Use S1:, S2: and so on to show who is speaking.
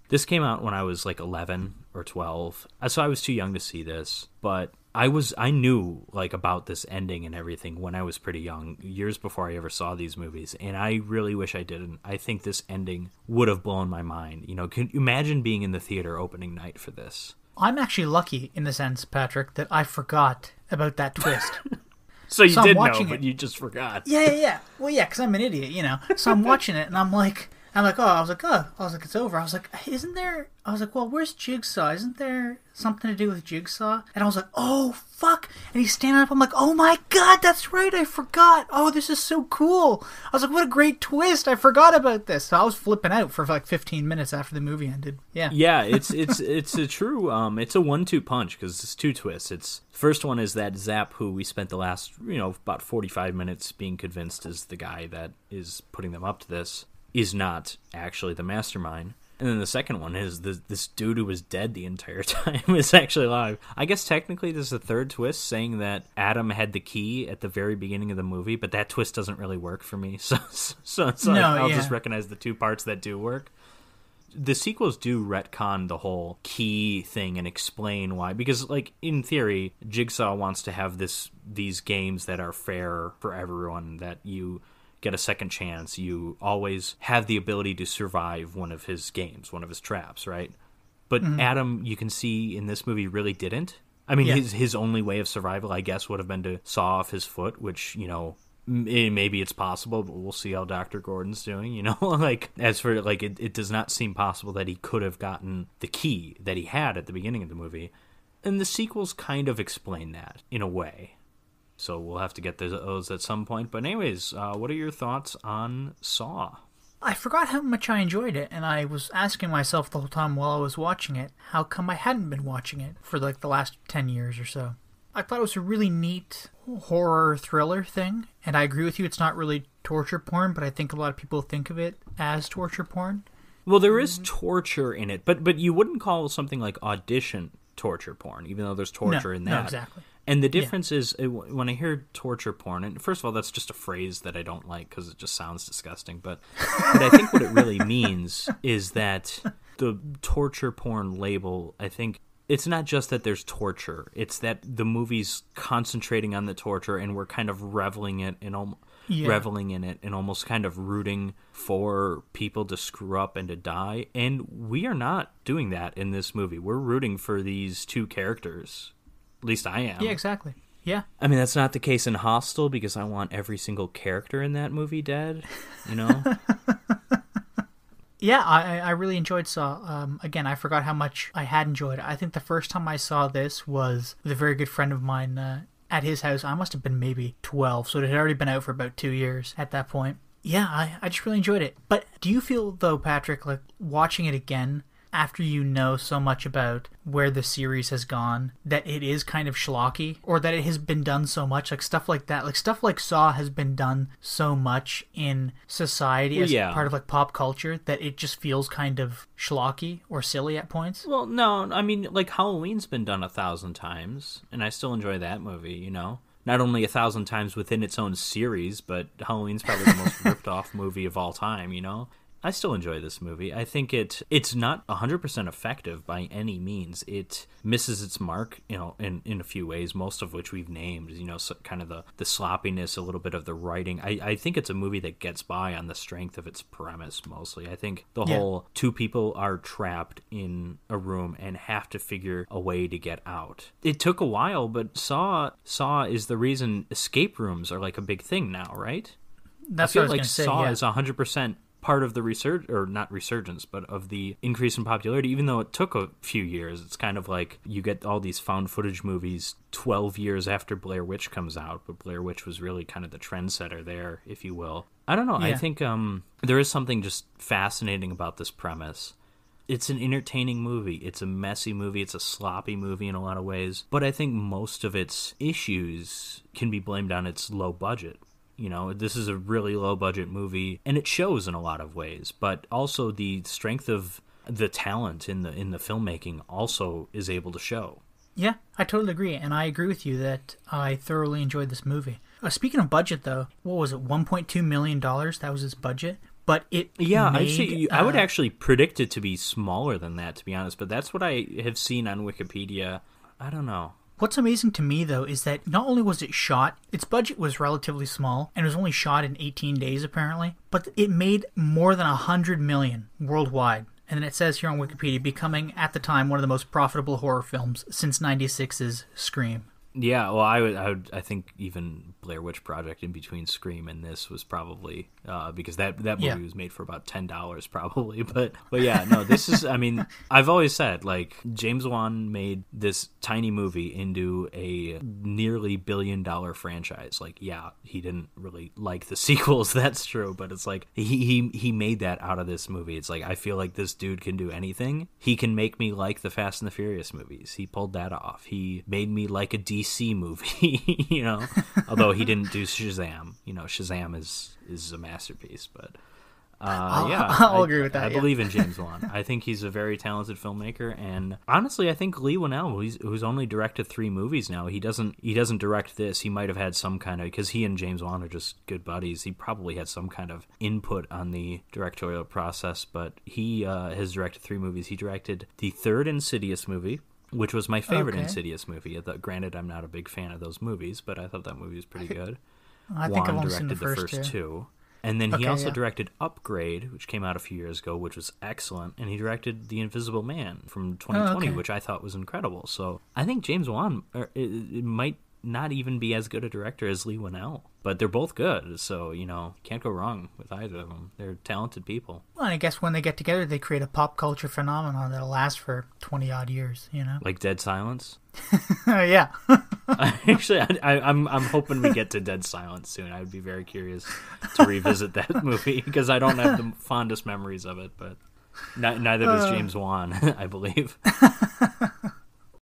S1: This came out when I was like 11 or 12, so I was too young to see this, but I knew like about this ending and everything when I was pretty young, years before I ever saw these movies, and I really wish I didn't. I think this ending would have blown my mind. Can you imagine being in the theater opening night for this?
S2: I'm actually lucky in the sense, Patrick, that I forgot about that twist.
S1: So you did know, but you just forgot.
S2: Yeah. Well, yeah, because I'm an idiot, So I'm watching it, and I'm like, it's over. I was like, well, where's Jigsaw? Isn't there something to do with Jigsaw? And I was like, oh, fuck. And he's standing up. I'm like, oh my God, that's right. I forgot. Oh, this is so cool. I was like, what a great twist. I forgot about this. So I was flipping out for like 15 minutes after the movie ended. Yeah.
S1: Yeah, it's a true, it's a 1-2 punch because it's two twists. First one is that Zapp, who we spent the last, about 45 minutes being convinced is the guy that is putting them up to this, is not actually the mastermind. And then the second one is this dude who was dead the entire time is actually alive. I guess technically there's a third twist saying that Adam had the key at the very beginning of the movie, but that twist doesn't really work for me. So I'll just recognize the two parts that do work. The sequels do retcon the whole key thing and explain why. Because, like, in theory, Jigsaw wants to have these games that are fair for everyone, that you get a second chance, you always have the ability to survive one of his games, one of his traps, right? But Adam, you can see in this movie, really didn't. I mean, his only way of survival, I guess, would have been to saw off his foot, which, maybe it's possible, but we'll see how Dr. Gordon's doing, Like, as for, like, it does not seem possible that he could have gotten the key that he had at the beginning of the movie. And the sequels kind of explain that, in a way. So we'll have to get those at some point. But anyways, what are your thoughts on Saw?
S2: I forgot how much I enjoyed it, and I was asking myself the whole time while I was watching it, how come I hadn't been watching it for like the last 10 years or so. I thought it was a really neat horror thriller thing, and I agree with you, it's not really torture porn, but I think a lot of people think of it as torture porn.
S1: Well, there is torture in it, but you wouldn't call something like Audition torture porn, even though there's torture in that.
S2: No, exactly.
S1: And the difference is, when I hear torture porn, and first of all, that's just a phrase that I don't like because it just sounds disgusting, but I think what it really means is that the torture porn label, I think, it's not just that there's torture, it's that the movie's concentrating on the torture and we're kind of reveling in it and almost kind of rooting for people to screw up and to die. And we are not doing that in this movie. We're rooting for these two characters. At least I am.
S2: Yeah, exactly. Yeah.
S1: I mean, that's not the case in Hostel because I want every single character in that movie dead,
S2: Yeah, I really enjoyed Saw. Again, I forgot how much I had enjoyed it. I think the first time I saw this was with a very good friend of mine at his house. I must have been maybe 12, so it had already been out for about 2 years at that point. Yeah, I just really enjoyed it. But do you feel, though, Patrick, like watching it again, after you know so much about where the series has gone, that it is kind of schlocky, or that it has been done so much, like stuff like that, like stuff like Saw has been done so much in society as part of like pop culture that it just feels kind of schlocky or silly at points?
S1: Well, no, I mean, like Halloween's been done 1,000 times, and I still enjoy that movie, Not only 1,000 times within its own series, but Halloween's probably the most ripped off movie of all time, I still enjoy this movie. I think it's not 100% effective by any means. It misses its mark, in a few ways, most of which we've named, so kind of the sloppiness, a little bit of the writing. I think it's a movie that gets by on the strength of its premise, mostly. I think the whole two people are trapped in a room and have to figure a way to get out. It took a while, but Saw is the reason escape rooms are like a big thing now, right?
S2: That's
S1: I feel
S2: what I was
S1: like
S2: going to say,
S1: Saw is 100% part of the not resurgence, but of the increase in popularity, even though it took a few years. It's kind of like you get all these found footage movies 12 years after Blair Witch comes out, but Blair Witch was really kind of the trendsetter there, if you will. I don't know. Yeah. I think there is something just fascinating about this premise. It's an entertaining movie. It's a messy movie. It's a sloppy movie in a lot of ways. But I think most of its issues can be blamed on its low budget. This is a really low-budget movie, and it shows in a lot of ways. But also the strength of the talent in the filmmaking also is able to show.
S2: Yeah, I totally agree, and I agree with you that I thoroughly enjoyed this movie. Speaking of budget, though, what was it, $1.2 million? That was its budget. but it
S1: Yeah,
S2: made,
S1: I would actually predict it to be smaller than that, to be honest, but that's what I have seen on Wikipedia. I don't know.
S2: What's amazing to me, though, is that not only was it shot, its budget was relatively small, and it was only shot in 18 days, apparently, but it made more than $100 million worldwide. And then it says here on Wikipedia, becoming, at the time, one of the most profitable horror films since '96's Scream.
S1: Yeah, well, I think even Blair Witch Project in between Scream and this was probably because that movie was made for about $10 probably, but yeah, no, this is, I mean, I've always said, like, James Wan made this tiny movie into a nearly $1 billion franchise. Like, yeah, he didn't really like the sequels, that's true, but it's like he made that out of this movie. It's like, I feel like this dude can do anything. He can make me like the Fast and the Furious movies. He pulled that off. He made me like a DC movie, you know, although he didn't do Shazam. You know, Shazam is a masterpiece, but
S2: I'll agree with that.
S1: I believe in James Wan. I think he's a very talented filmmaker, and honestly, I think Leigh Whannell, who's only directed 3 movies now, he doesn't direct this. He might have had some kind of, because he and James Wan are just good buddies. He probably had some kind of input on the directorial process, but he has directed 3 movies. He directed the 3rd Insidious movie, which was my favorite Insidious movie. Granted, I'm not a big fan of those movies, but I thought that movie was pretty good.
S2: I think I've only
S1: directed
S2: seen the first
S1: 2. And then he also directed Upgrade, which came out a few years ago, which was excellent. And he directed The Invisible Man from 2020, which I thought was incredible. So I think James Wan it might not even be as good a director as Leigh Whannell. But they're both good, so, you know, can't go wrong with either of them. They're talented people.
S2: Well, I guess when they get together, they create a pop culture phenomenon that'll last for 20-odd years, you know?
S1: Like Dead Silence?
S2: Yeah.
S1: Actually, I'm hoping we get to Dead Silence soon. I would be very curious to revisit that movie, because I don't have the fondest memories of it, but neither does James Wan, I believe.